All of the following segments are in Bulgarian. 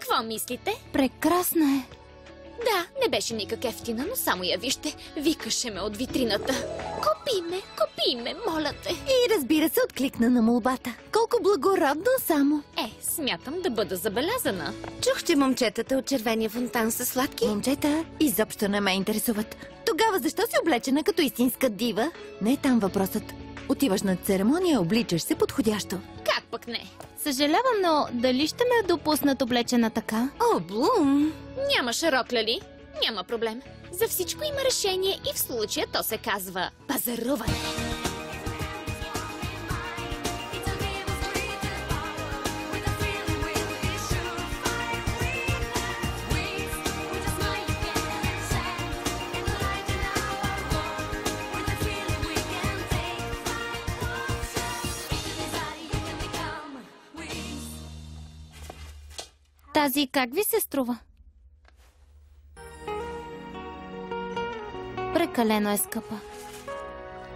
Какво мислите? Прекрасна е. Да, не беше никак ефтина, но само я вижте. Викаше ме от витрината. Купи ме, моля те. И разбира се, откликна на молбата. Колко благородно само. Смятам да бъда забелязана. Чух, че момчетата от червения фонтан са сладки. Момчета изобщо не ме интересуват. Тогава защо си облечена като истинска дива? Не е там въпросът. Отиваш на церемония, обличаш се подходящо. Как пък не? Съжалявам, но дали ще ме допуснат облечена така? О, Блум! Нямаше рокля ли? Няма проблем. За всичко има решение и в случая то се казва пазаруване. Тази как ви се струва? Прекалено е скъпа.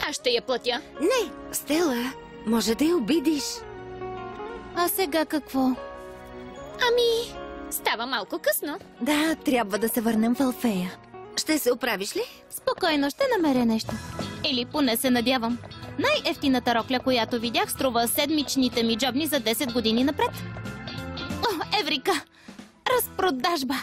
Аз ще я платя. Не, Стела, може да я обидиш. А сега какво? Ами, става малко късно. Да, трябва да се върнем в Алфея. Ще се оправиш ли? Спокойно, ще намеря нещо. Или поне се надявам. Най-ефтината рокля, която видях, струва седмичните ми джобни за 10 години напред. О, Еврика! Разпродажба!